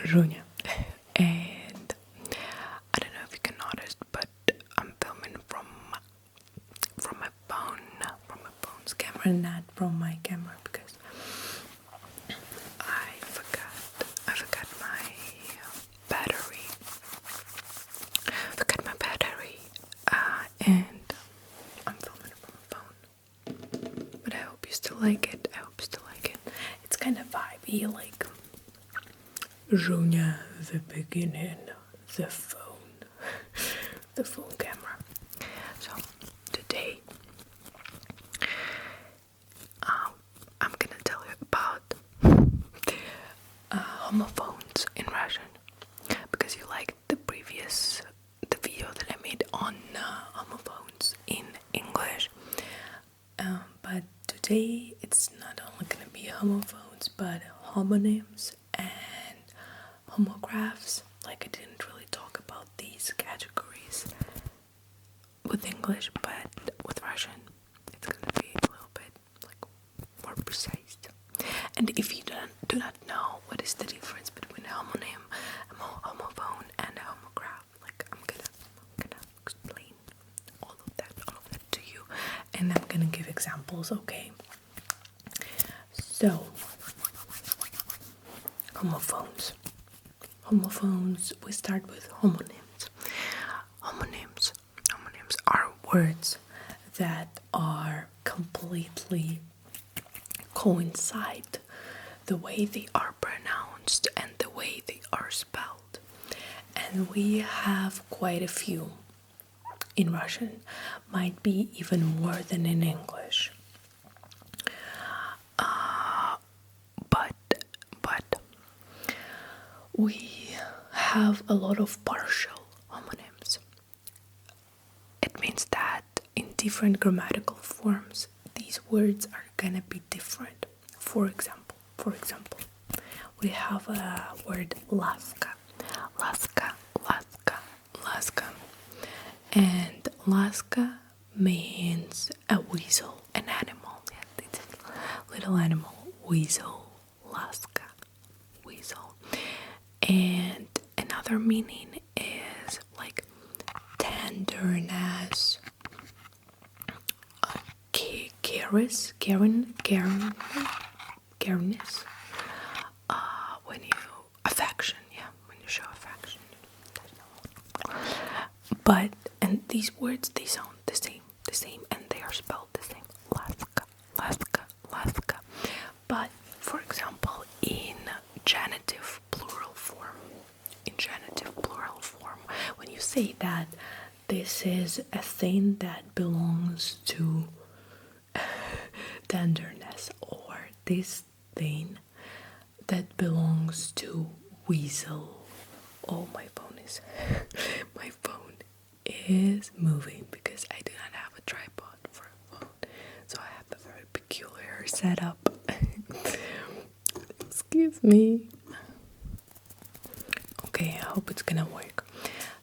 Junia. And I don't know if you can notice, but I'm filming from my phone's camera, not from my camera, because I forgot my battery. And I'm filming from my phone. But I hope you still like it. It's kind of vibey, like Junia, the beginning, the phone, the phone camera. So today, I'm gonna tell you about homophones in Russian, because you liked the video that I made on homophones in English. But today it's not only gonna be homophones, but homonyms and homographs. Like, I didn't really talk about these categories with English, but with Russian it's gonna be a little bit like more precise. And if you do not know what is the difference between a homonym, a homophone, and a homograph, like I'm gonna explain all of that to you, and I'm gonna give examples, okay? So, homophones. We start with homonyms. Homonyms are words that are completely coincide the way they are pronounced and the way they are spelled. And we have quite a few in Russian, might be even more than in English. But we have a lot of partial homonyms. It means that in different grammatical forms, these words are gonna be different. For example, we have a word laska, and laska means a weasel, an animal. Yeah, it's a little animal, weasel, laska, weasel. And another meaning is like tenderness, cariness, when you affection, when you show affection. But and these words, they sound the same, and they are spelled the same. Laska. But for example, in genitive plural form, when you say that this is a thing that belongs to tenderness, or this thing that belongs to weasel. Oh, my phone is moving because I do not have a tripod for a phone, so I have a very peculiar setup. Excuse me. Okay, I hope it's gonna work.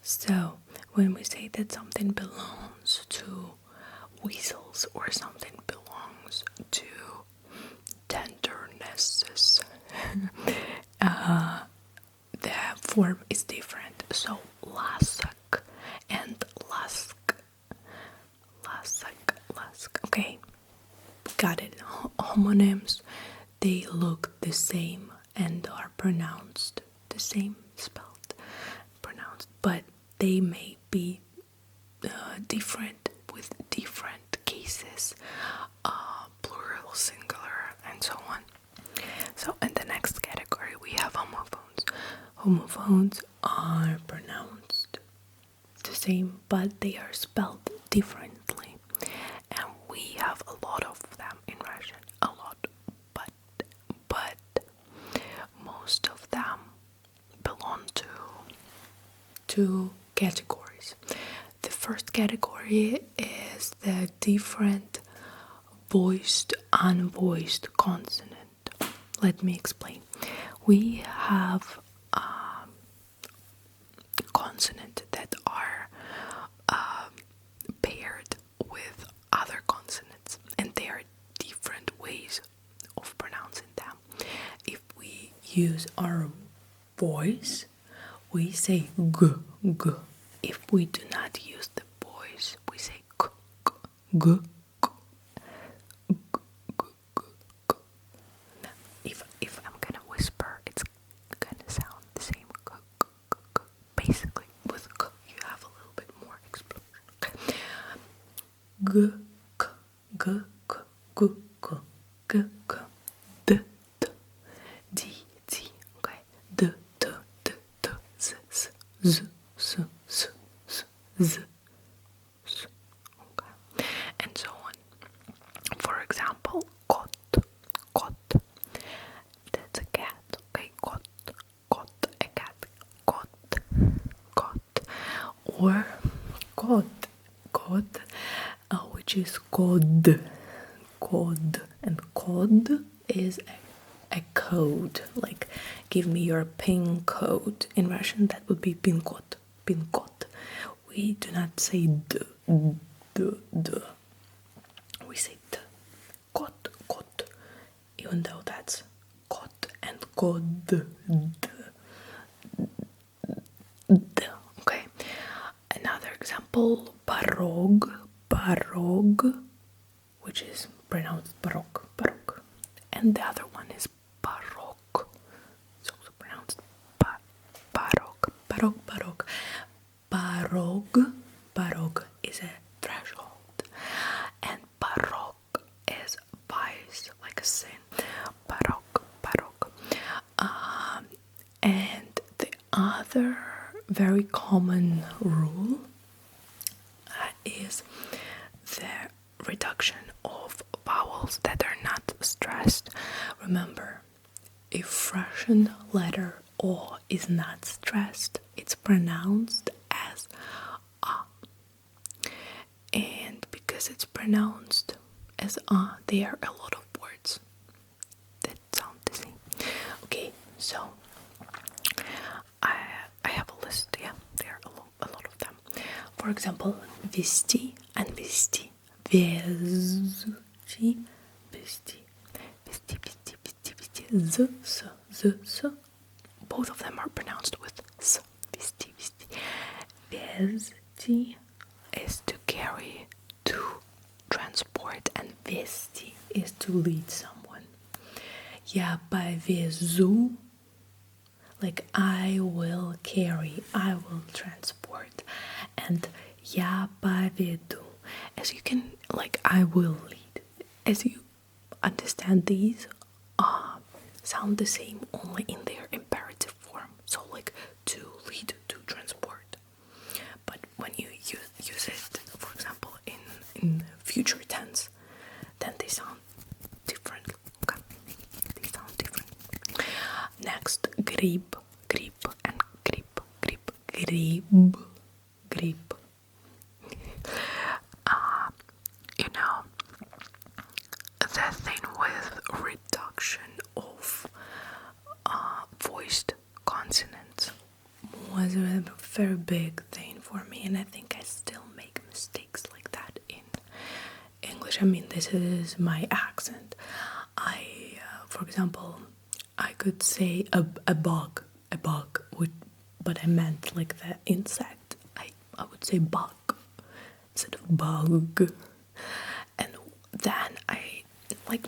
So when we say that something belongs to weasels, or something belongs to tendernesses, the form is different. So lasak and lask. Okay, got it. Homonyms, they look the same and are pronounced the same, spelled, pronounced, but they may be different with different cases, plural, singular, and so on. So in the next category we have homophones. Homophones are pronounced the same, but they are spelled differently, and we have a lot of them in Russian, a lot, but most of them belong to two categories. The first category is the different voiced, unvoiced consonant. Let me explain. We have consonants that are paired with other consonants, and there are different ways of pronouncing them. If use our voice, we say g, g. If we do not use the voice, we say g, g, g, g, g, g. If I'm gonna whisper, it's gonna sound the same. G, g, g, g. Basically, with g, you have a little bit more explosion. G, k, g, k, g, k, g, k, d, d, d, d. Okay, d, d, d, d, z, z, z, z, z, z, z, z. Okay, and so on. For example, kot, kot. That's a cat. Okay, kot, kot, a cat. Kot, kot, or kot, kot, which is code, code, and code is a code. Like, give me your PIN code. In Russian, that would be PIN code. PIN code. We do not say d, d, d. We say d, code, code. Even though that's code and code, d, d. Okay. Another example, parog, parog, which is pronounced parok, parok. And the other one is parok. It's also pronounced parok, parok, parok. Parog, parog is a threshold. And parok is vice, like a sin. Parok, parok. And the other very common rule is the reduction of vowels that are not stressed. Remember, if Russian letter O is not stressed, it's pronounced as A. And because it's pronounced as A, there are a lot of words that sound the same. Okay, so I have a list, yeah, there are a lot of them. For example, вести and вести. Везти, вести, вести, вести, вести, вести. Z, s, z, s. Both of them are pronounced with s. Вести, вести. Везти is to carry, to transport, and вести is to lead someone. Я повезу, like I will carry, I will transport. And я поведу, as you can, like I will lead. As you understand, these sound the same only in their imperative form. So like to lead, to transport. But when you use it, for example, in future tense, then they sound different. Okay, they sound different. Next, grip, grip, and grip, grip, grip, grip. You know, the thing with reduction of voiced consonants was a very big thing for me, and I think I still make mistakes like that in English. I mean, this is my accent. For example, I could say a bug, but I meant like the insect. I would say bug instead of bug. And then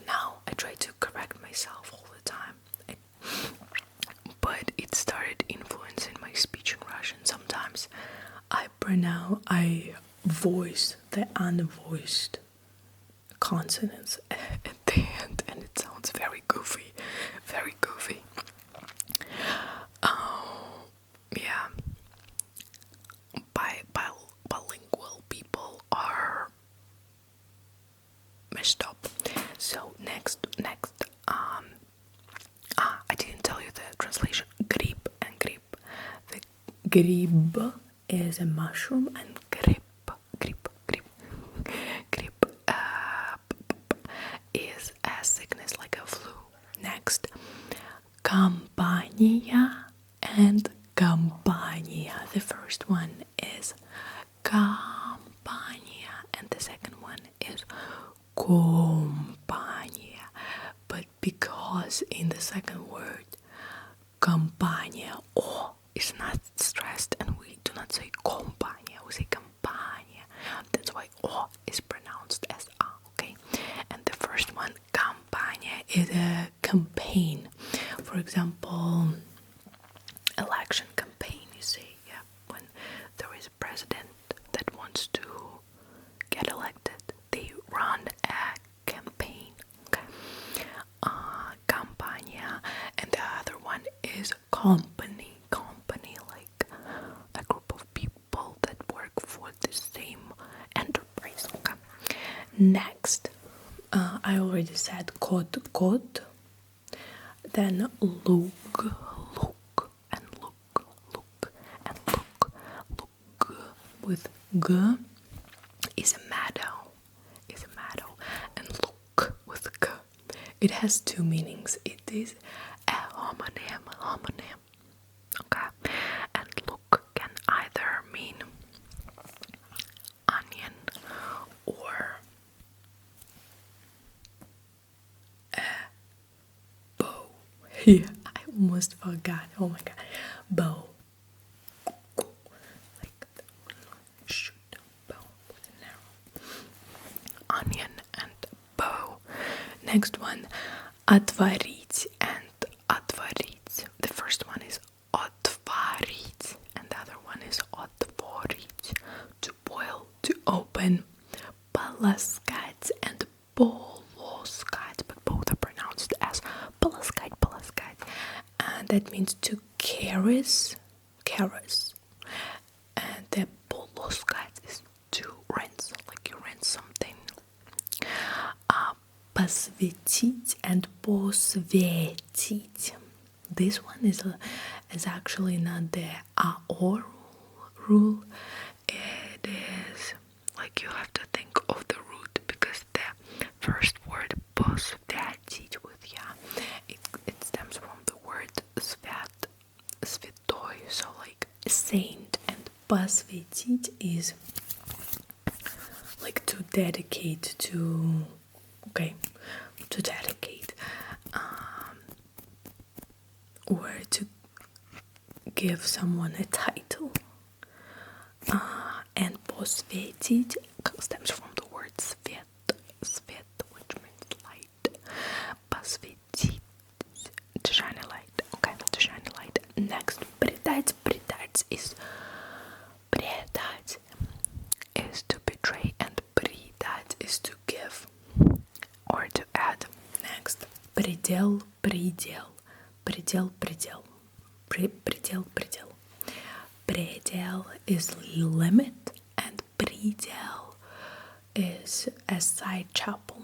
now I try to correct myself all the time. But it started influencing my speech in Russian. Sometimes I voice the unvoiced consonants at the end, and it sounds very goofy, very goofy. Yeah. Bilingual people are messed up. So next, I didn't tell you the translation. Grip and grip. The grib is a mushroom, and grip is a sickness like a flu. Next, компания and компания. The first one is компания, and the second one is компания. But because in the second word compagnia. We say campagna. That's why O is pronounced as A, okay? And the first one, campagna, is a campaign. For example, election campaign, you say, yeah, when there is a president that wants to get elected, they run a campaign, okay? Campagna. And the other one is company, like a group of people that work for the same enterprise, okay? Next, I already said code, then look, and look, with g is a meadow, and look with g. It has two meanings. It is a homonym, okay? And look can either mean onion or a bow. Yeah, I almost forgot. Oh my god, bow. Like shoot, bow with an arrow. Onion and bow. Next one, отварить and отварить. The first one is отварить, and the other one is отворить. To boil, to open. Полоскать and полоскать, but both are pronounced as полоскать. And that means to caress. And the полоскать is to rinse, like you rinse something. Посвятить and посвятить. This one is actually not the or rule. It is like you have to think of the root, because the first word посвятить with ya, it stems from the word свят, святой, so like saint, and посвятить is like to dedicate to, okay, to dedicate, or to give someone a title. And посвятить stems from the word свет, which means light. Посвятить, to shine a light, okay, to shine a light. Next, предать is to betray, and предать is to give or to add. Next, предел. Предел is limit, and предел is a side chapel,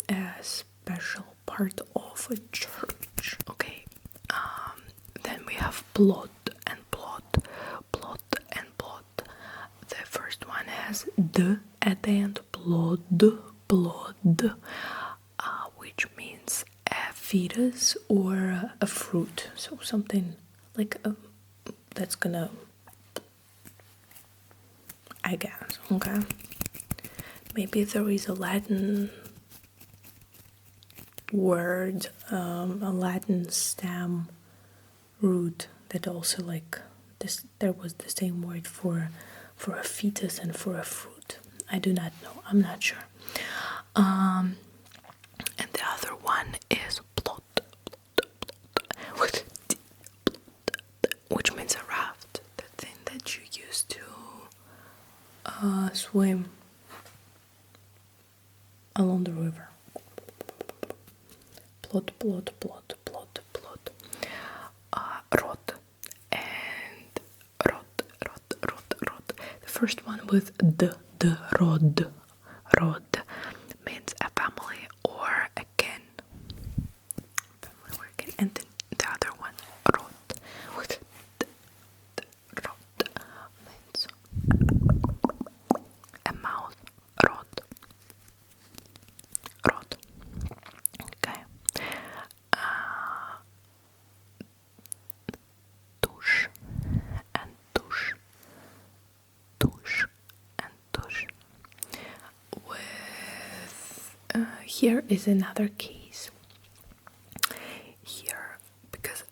a special part of a church, okay? Then we have plot and plot. The first one has d at the end, plod, which means a fetus or a fruit, so something like that's gonna, I guess, okay? Maybe there is a Latin word, a Latin stem root that also like this. There was the same word for a fetus and for a fruit. I do not know. I'm not sure. And the other one is plot, which means a raft, the thing that you use to swim along the river. Plot. Rod and rod. The first one with the rod. Rod means a family or a kin. Family or kin. And then the other one, rod, with rod means a mouth. Rod. Okay. Tush and tush. With here is another case. Here, because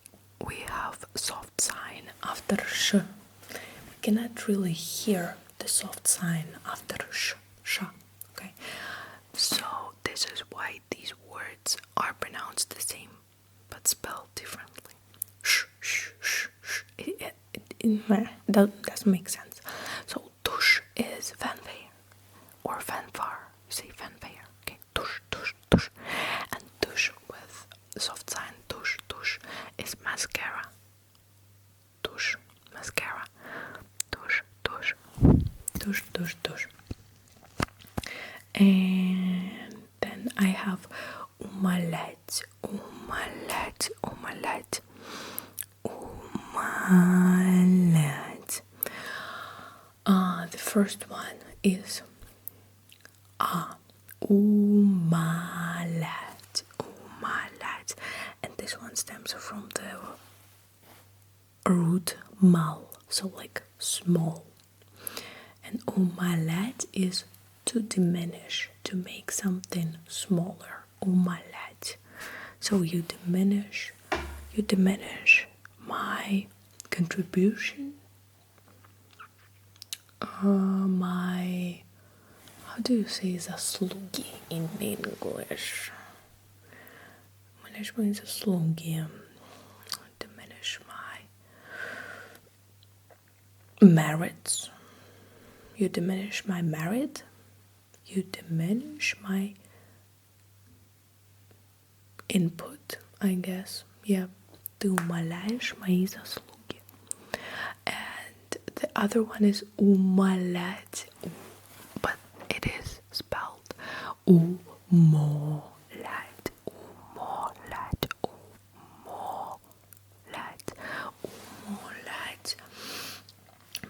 we have soft sign after sh, we cannot really hear the soft sign after sh, okay? So this is why these words are pronounced the same but spelled differently. Sh, sh, sh, sh. That doesn't make sense. So tush is fanfare or fanfare. You say fanfare, okay? Tush, tush, tush. And tush with soft sign, tush, tush, is mascara. Tush, mascara. Tush, tush, tush, tush, tush. And then I have omelette, omelette, omelette, omelette. The first one is omelette, omelette, and this one stems from the root mal, so like small. And omelette is to diminish, to make something smaller. Omelette. So you diminish my contribution, my, how do you say заслуги in English? Management заслуги. Diminish my merits. You diminish my merit. You diminish my input, I guess. Yeah. Ты умаляешь мои заслуги. And the other one is умалять, but it is spelled умолять, умолять, умолять, умолять.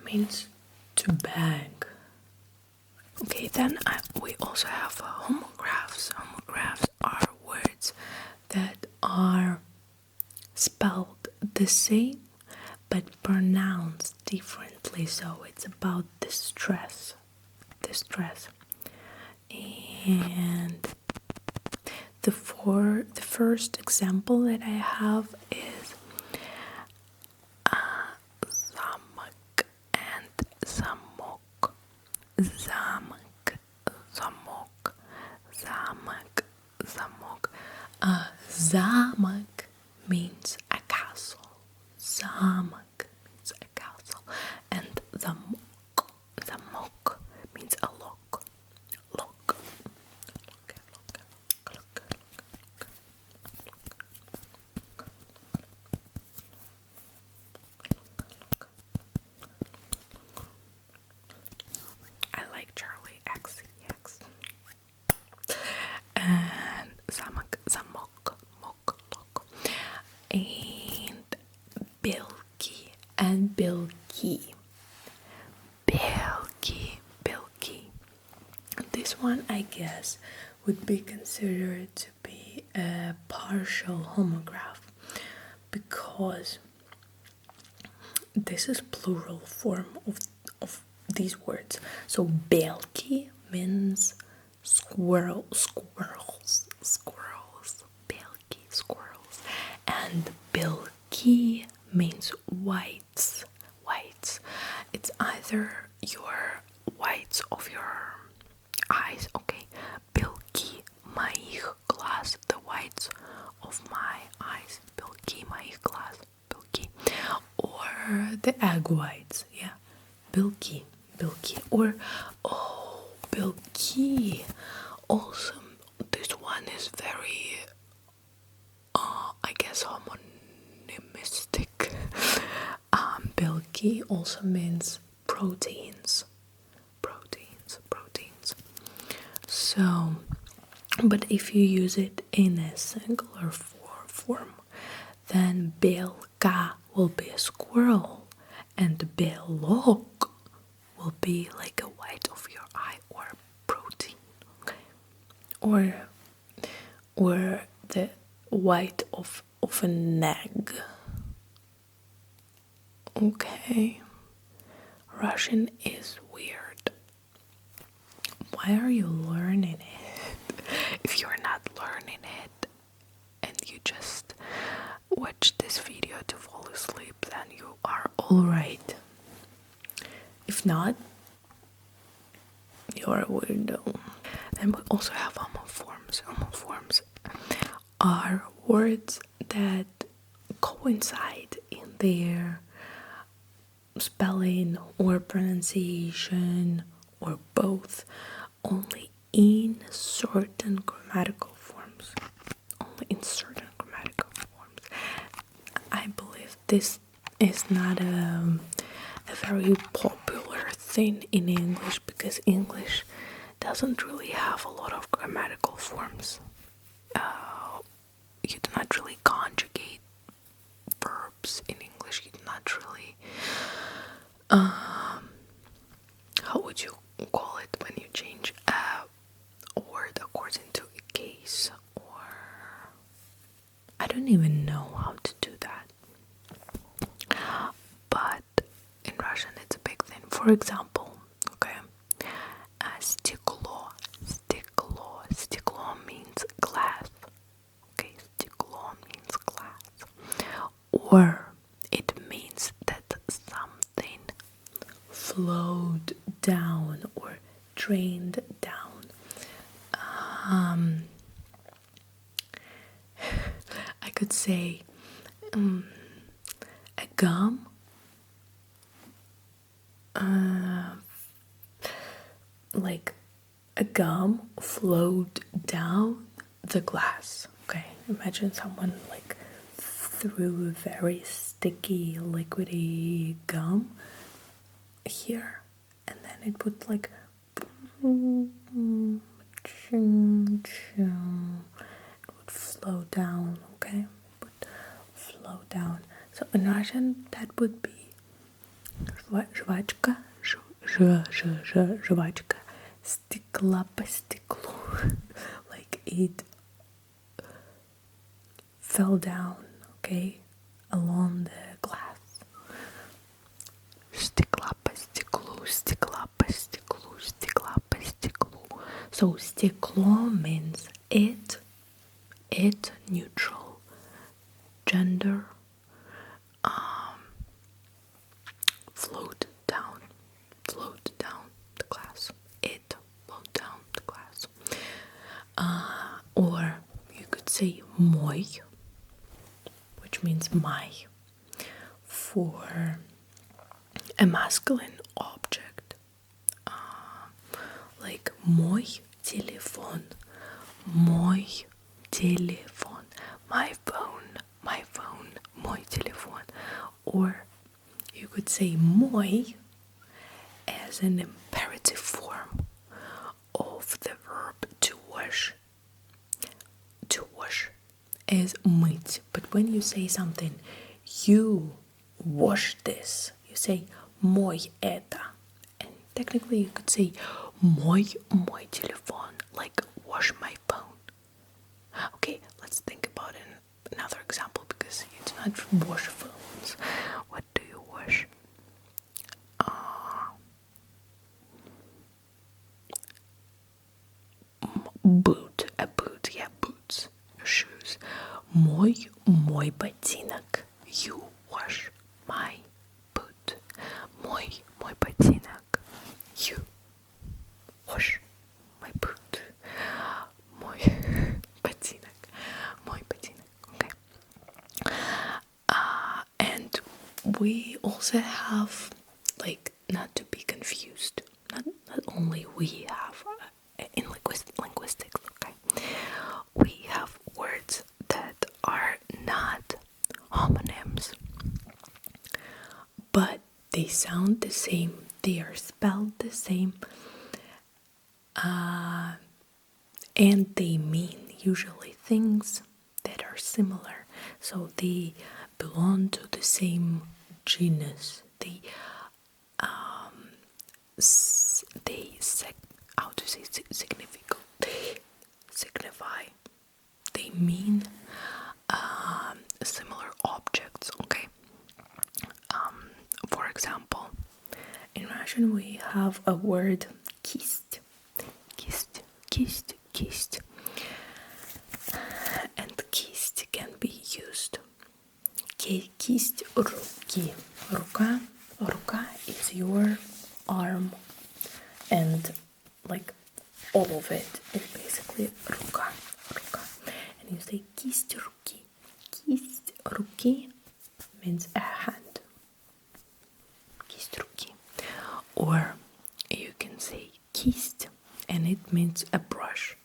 Means to beg. Okay, then we also have homographs. Homographs are words that are spelled the same but pronounced differently. So it's about distress. And the first example that I have is замок and замок. Замок, замок, замок, замок. Замок means a castle. Замок means a castle. And zamok, zamok means a lock. Lock. I like Charlie XCX. And zamok, zamok, mok, lock. And Bilky and Bilky. Bilky, Bilky. This one, I guess, would be considered to be a partial homograph because this is plural form of these words. So Bilky means squirrels. Bilky, squirrels. And Bilky means whites. It's either your whites of your eyes, okay, Bilky моих глаз, the whites of my eyes, Bilky моих глаз, Bilky, or the egg whites, yeah, Bilky, or Bilky. Also, this one is very, I guess, homonymistic. Bilky also means proteins. So, but if you use it in a singular form, then белка will be a squirrel, and белок will be like a white of your eye or protein, okay? Or the white of an egg. Okay, Russian is weird. Why are you learning it? If you're not learning it and you just watch this video to fall asleep, then you are alright. If not, you're a weirdo. Then we also have homoforms. Homoforms are words that coincide in their spelling or pronunciation or both, only in certain grammatical forms. Only in certain grammatical forms. I believe this is not a very popular thing in English because English doesn't really have a lot of grammatical forms. You do not really conjugate verbs in English. You do not really how would you call it when you change a word according to a case, or I don't even know how to do that. But in Russian it's a big thing. For example, okay, стекло. Стекло means glass. Okay, стекло means glass. Or it means that something flowed down or drained down. I could say a gum like a gum flowed down the glass. Okay, imagine someone like threw a very sticky liquidy gum here, and then it would like it would flow down. Okay, it would flow down. So in Russian that would be жвачка, жвачка, стекла по стеклу. Like it fell down, okay, along the glass. Стекла по стеклу, стекла по стеклу, стекла по стеклу. So стекло means it neutral, gender, flowed down the glass. It flowed down the glass. Or you could say мой, which means my, for a masculine object. Like мой телефон, мой телефон, my phone, мой телефон. Or you could say мой as an imperative form of the verb to wash. To wash is мыть. But when you say something, you wash this, you say мой это. And technically you could say мой телефон, like wash my phone. Okay, let's think about another example because you do not wash phones. What do you wash? Boots, your shoes. Мой ботинок. You wash my boot. Мой ботинок. You wash my boot. Мой ботинок. Okay. And we also have, like, not to be confused, not only we have in linguistics, okay, we have words that are not homonyms, but they sound the same, they are spelled the same, and they mean usually things that are similar, so they belong to the same genus. They mean similar objects. Okay. For example, in Russian we have a word кисть, and кисть can be used. Кисть руки. Рука is your arm, and like all of it is basically рука. And you say кисть руки. Кисть руки means a hand. Кисть руки. Or you can say кисть, and it means a brush.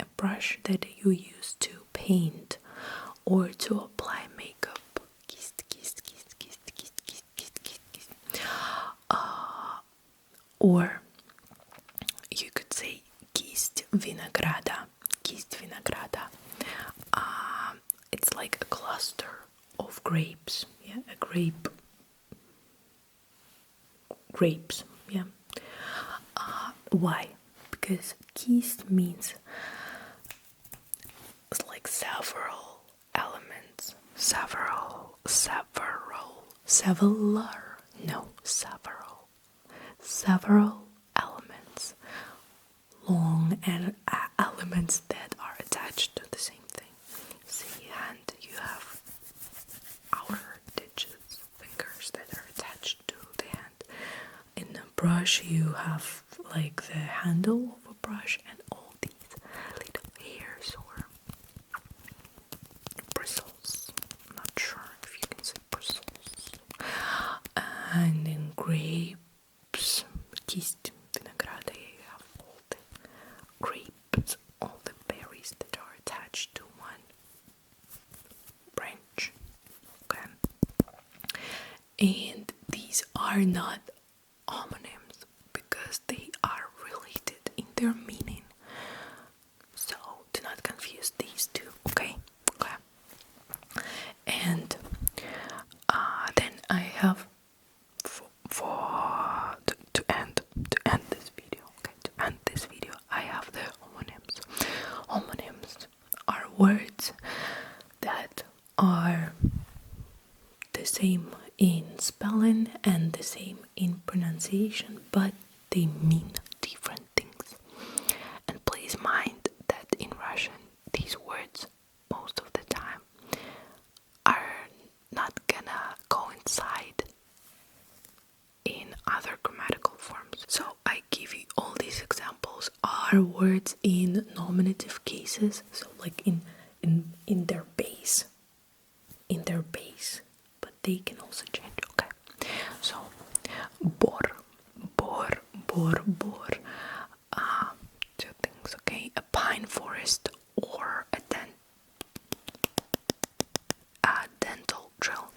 A brush that you use to paint or to apply makeup. Кисть. Or you could say кисть винограда. Кисть винограда. It's like a cluster of grapes. Yeah, grapes. Yeah. Why? Because кисть means it's like several elements. Several elements, long and elements that are attached to the same thing. See, and you have outer digits, fingers that are attached to the hand. In a brush, you have like the handle of a brush and all these little hairs or bristles. I'm not sure if you can say bristles. And in grapes, кисть винограда, you have all the grapes, all the berries that are attached to one branch. Okay. And these are not homonyms because they are related in their meaning. So do not confuse these two, okay? And then I have to end this video. Okay, to end this video, I have the homonyms. Homonyms are words that are the same in spelling and the same in pronunciation, but they mean different things. And please mind that in Russian, these words most of the time are not gonna coincide in other grammatical forms. So I give you all these examples are words in nominative cases, so like in their base. But they can also change, okay? So bor. Two things, okay? A pine forest or a dental drill.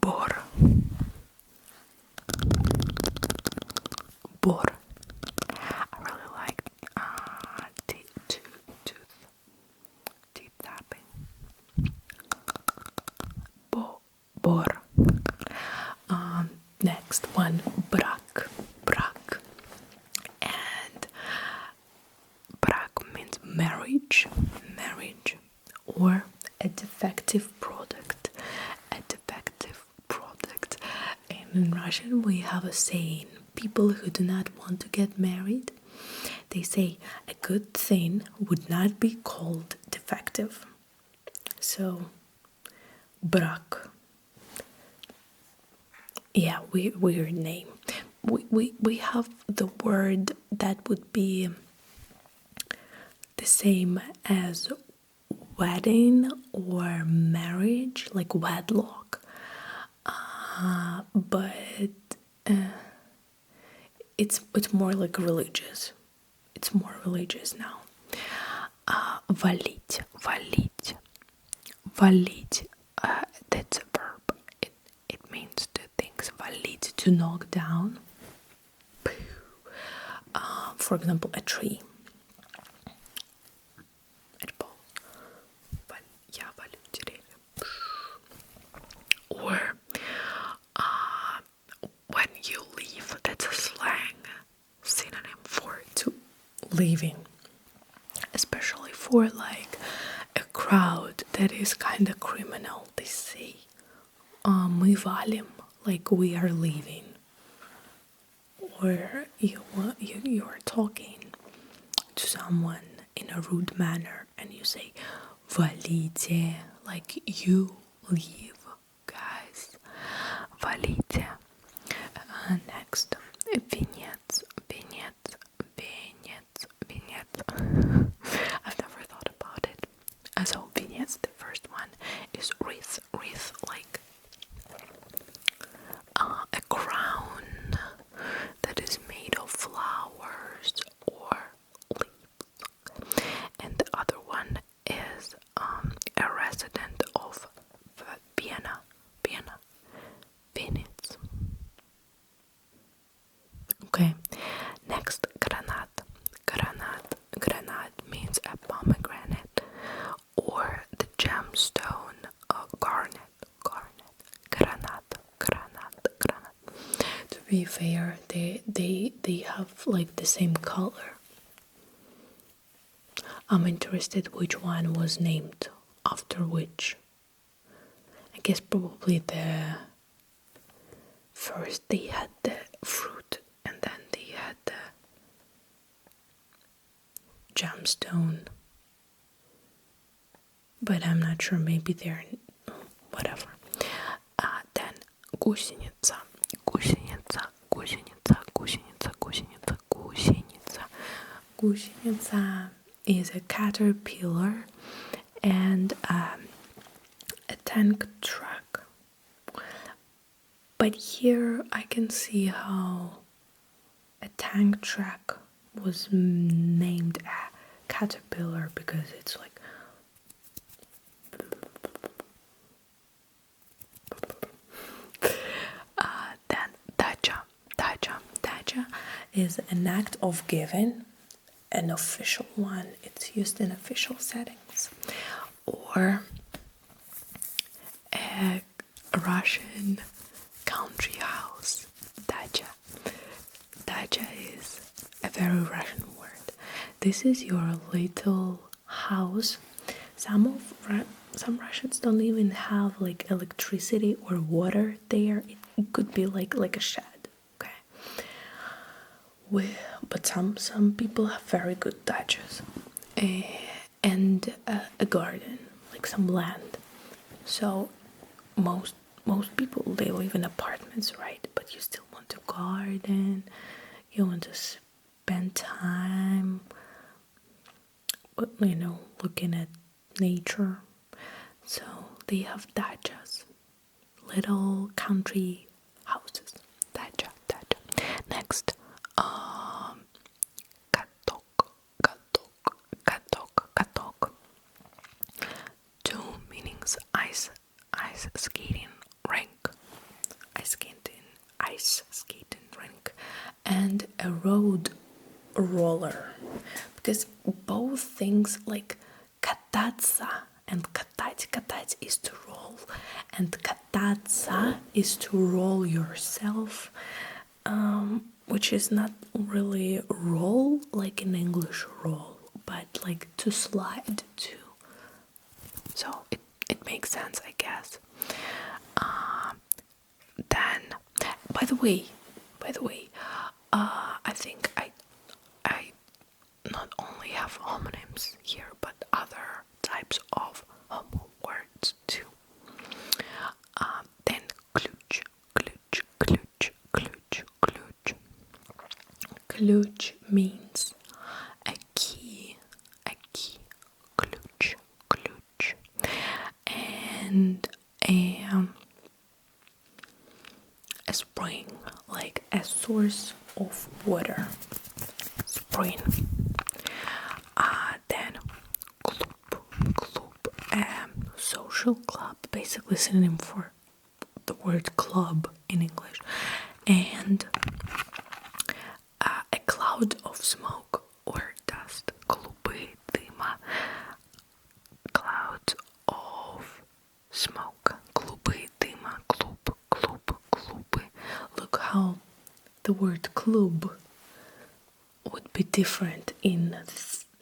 Bor. I really like teeth tapping. Bor. Next one, brak. And brak means marriage, or a defective product. And in Russian we have a saying, people who do not want to get married, they say a good thing would not be called defective. So brak. Yeah, weird name. We have the word that would be the same as wedding or marriage, like wedlock. But it's more like religious. It's more religious now. Валить. That's a verb. It means two things. Валить, to knock down. For example, a tree. Я валю деревья. Or when you leave, that's a slang synonym for to leaving, especially for like a crowd that is kind of criminal. They say мы валим, like we are leaving. Or you are talking to someone in a rude manner and you say валите, like you leave, guys. Валите. Next, vignettes. I've never thought about it. So vignettes, the first one is wreath, like a crown that is made of flowers or leaves. And the other one is a resident of Vienna, Venice. Okay, next, granat means a pomegranate or the gemstone, garnet, granat. To be fair, they have like the same color. I'm interested which one was named after which. I guess probably the first they had the fruit and then they had the gemstone, but I'm not sure, maybe they're whatever. Then гусеница is a caterpillar and a tank truck. But here I can see how a tank truck was named a caterpillar because it's like then dacha is an act of giving, an official one. It's used in official settings, or a Russian country house. Dacha is a very Russian word. This is your little house. Some Russians don't even have like electricity or water there. It could be like a shed, okay? But some people have very good dachas and a garden, like some land. So most people, they live in apartments, right? But you still want to garden, you want to spend time, looking at nature. So they have dachas, little country houses. Dacha. Next, katok. Two meanings: ice skating rink, ice skating rink, and a road roller. Because both things, like кататься and катать is to roll, and кататься is to roll yourself, which is not really roll like in English roll, but like to slide to. So it makes sense, I guess. Then, by the way, I think I not only have homonyms here, but other types of homo words too. Then ключ. Ключ means a key. Ключ. And a spring, like a source of water. Spring. Then club, social club, basically synonym for the word club in English, and a cloud of smoke or dust. Клубы дыма. Clouds of smoke. Клубы дыма. Клубы. Look how the word club would be different in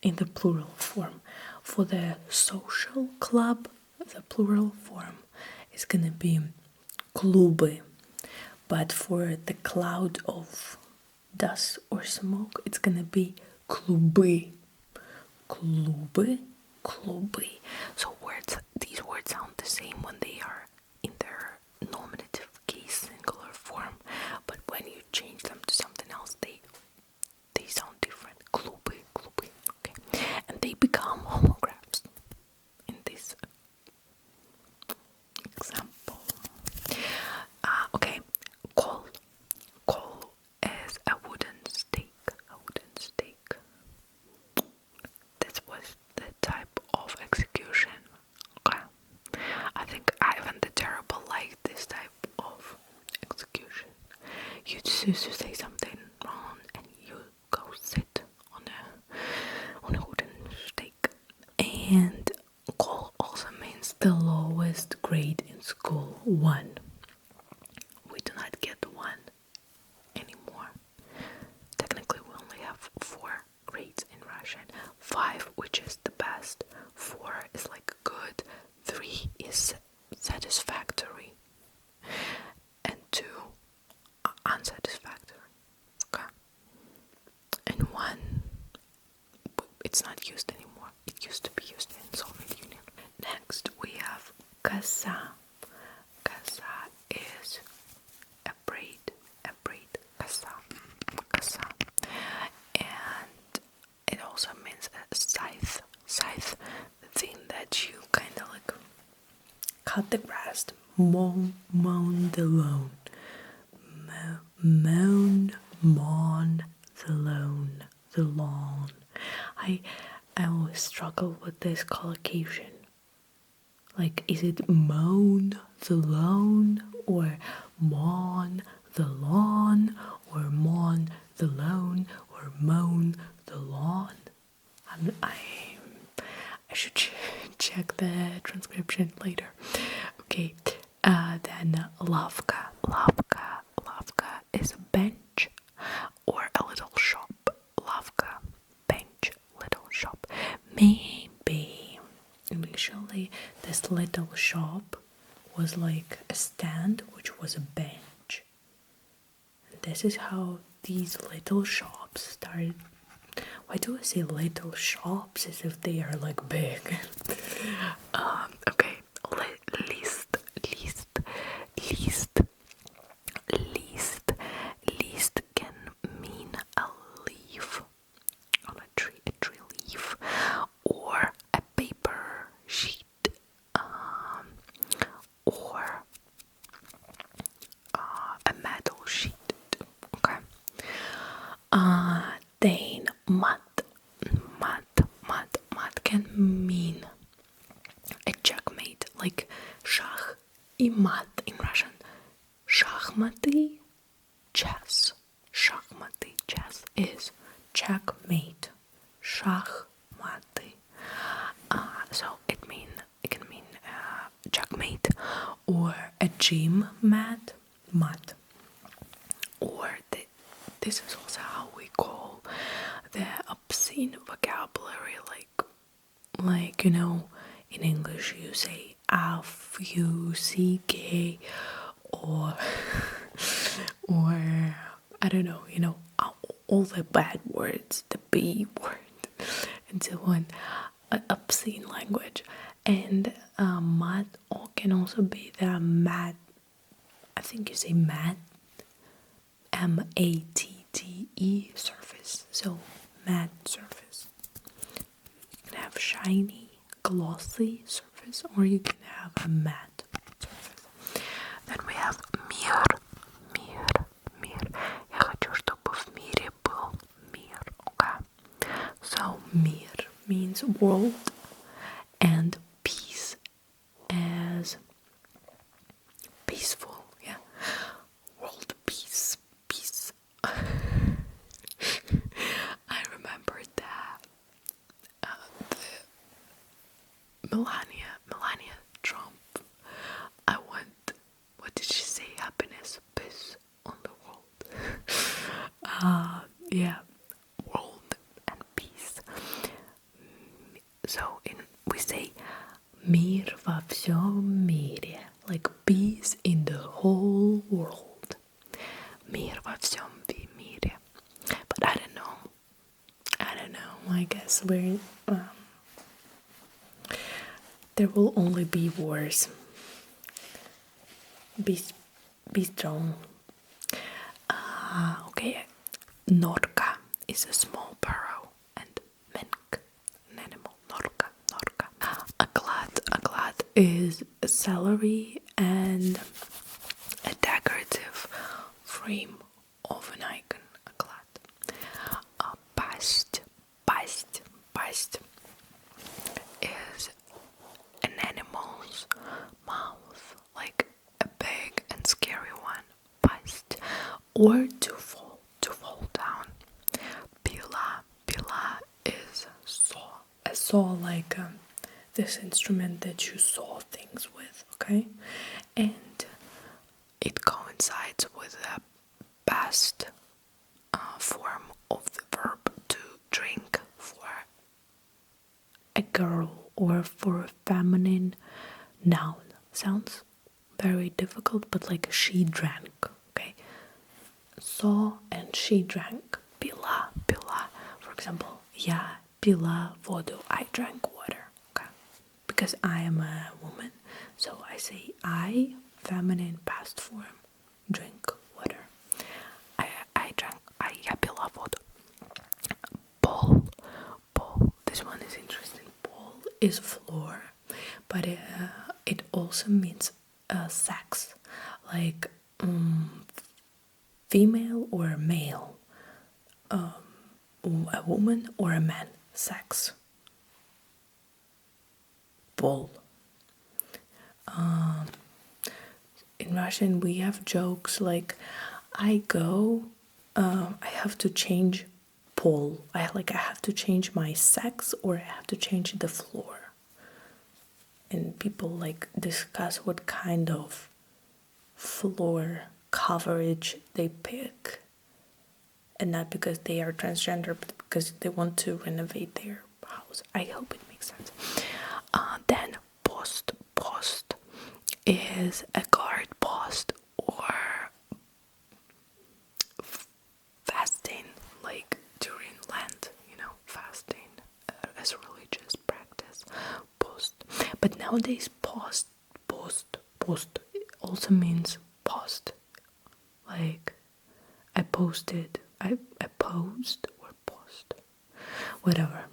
the plural form. For the social club, the plural form is gonna be клубы, but for the cloud of dust or smoke, it's gonna be клубы. So these words sound the same when they are in their nominative case singular form, but when you to say something wrong and you go sit on a wooden stake. And goal also means the lowest grade in school, 1. We do not get 1 anymore. Technically we only have 4 grades in Russian. 5, which is the best. 4 is like good. 3 is satisfactory. And 2 unsatisfactory. Okay. And 1, it's not used anymore. It used to be used in Soviet Union. Next we have kosa. Kosa is a braid, kosa. And it also means a scythe, the thing that you kind of like cut the grass, mow the lawn, mown the lawn. I always struggle with this collocation. Like, is it mown the lawn, or mown the lawn, or mown the lawn, or mown the lawn? I should check the transcription later. Okay, then lavka is a bench or a little shop. Lavka, bench, little shop. Maybe initially this little shop was like a stand, which was a bench. This is how these little shops started. Why do I say little shops as if they are like big? Okay, least can mean a leaf on a tree leaf, or a paper sheet, or a metal sheet. Okay. Then mat can mean a checkmate, like shach и mat in Russian. Шахматы, chess. Шахматы, chess is checkmate. Шахматы. So it can mean checkmate, or a gym mat. Or this is also how we call the obscene vocabulary, like you know, in English you say F-U-C-K, or I don't know, you know, all the bad words, the B word, and so on, obscene language. And mat can also be the mat. I think you say mat, M-A-T-T-E, surface. So matte surface. You can have shiny, glossy surface, or you can have a matte surface. Then we have мир. Я хочу, чтобы в мире был мир. Okay. So мир means world, and peace as peaceful. Yeah. World peace. I remember that Melania Trump. What did she say? Happiness, peace on the world. Yeah, world and peace. So we say мир во всем мире, like peace in the whole world. Мир во всем мире. But I don't know. I guess there will only be wars. Be strong. Okay. Norka is a small burrow, and mink, an animal. Norka. A glad is a celery and a decorative frame of an icon. A glad. Past is an animal's mouth, like a big and scary one. Past. Or to like this instrument that you saw things with, okay? And it coincides with the past form of the verb to drink for a girl or for a feminine noun. Sounds very difficult, but like she drank, okay? Saw and she drank. Pila, pila. For example, я пила воду. I drank water, okay? Because I am a woman, so I say I, feminine past form, drink water. I drank. Я пила воду. Pole, pole. This one is interesting. Pole is floor, but it also means sex, like female or male, a woman or a man, sex. Pole. In Russian, we have jokes like, I go, I have to change pole. I have to change my sex, or I have to change the floor. And people like discuss what kind of floor coverage they pick, and not because they are transgender, but because they want to renovate their house. I hope it makes sense. Then post is a guard post or fasting, like during Lent, fasting as a religious practice. Post, but nowadays post also means post, like I posted, I post or post, whatever.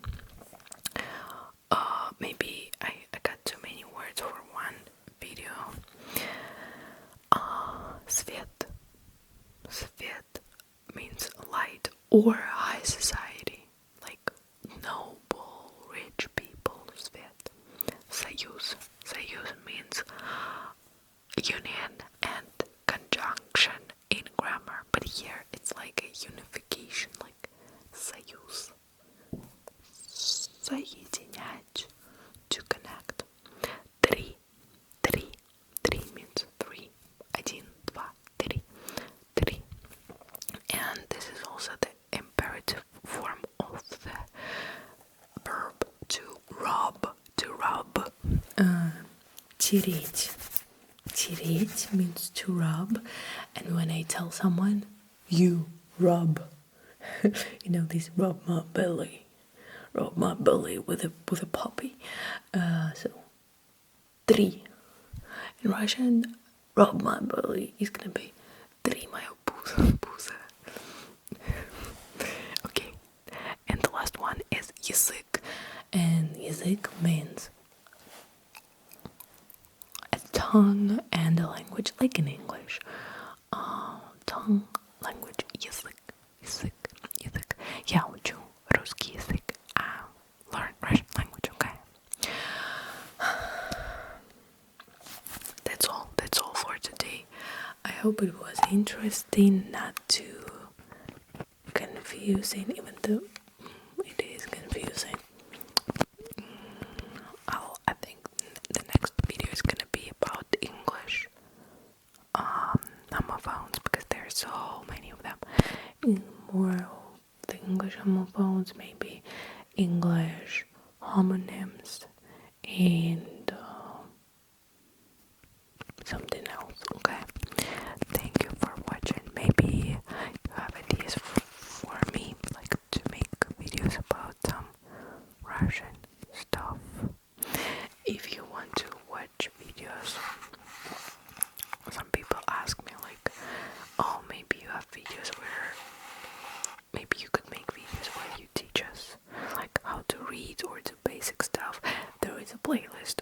Maybe I got too many words for one video. Свет means light or high society, like noble, rich people. Свет. Союз means union and conjunction in grammar, but here it's like a unification, like союз. Соединять, to connect. Три means three. Один, два, три. And this is also the imperative form of the verb to rub. Тереть means to rub, and when I tell someone, you rub, this rub my belly with a puppy. So, три. In Russian, rub my belly is gonna be три моя пузо. Okay, and the last one is язык, and язык means a tongue and a language, like in English. Tongue, language, язык. Я учу русский язык. Learn Russian language, okay? That's all for today. I hope it was interesting, not too confusing, even though it is confusing. I think the next video is gonna be about English homophones, because there are so many of them. More of the English homophones, maybe English homonyms, and something else, okay? Thank you for watching. Maybe you have ideas for me, like to make videos about some Russian stuff. If you want to watch videos, some people ask me like, oh, maybe you have videos where maybe you could make videos where you teach us like how to read or do basic stuff. There is a playlist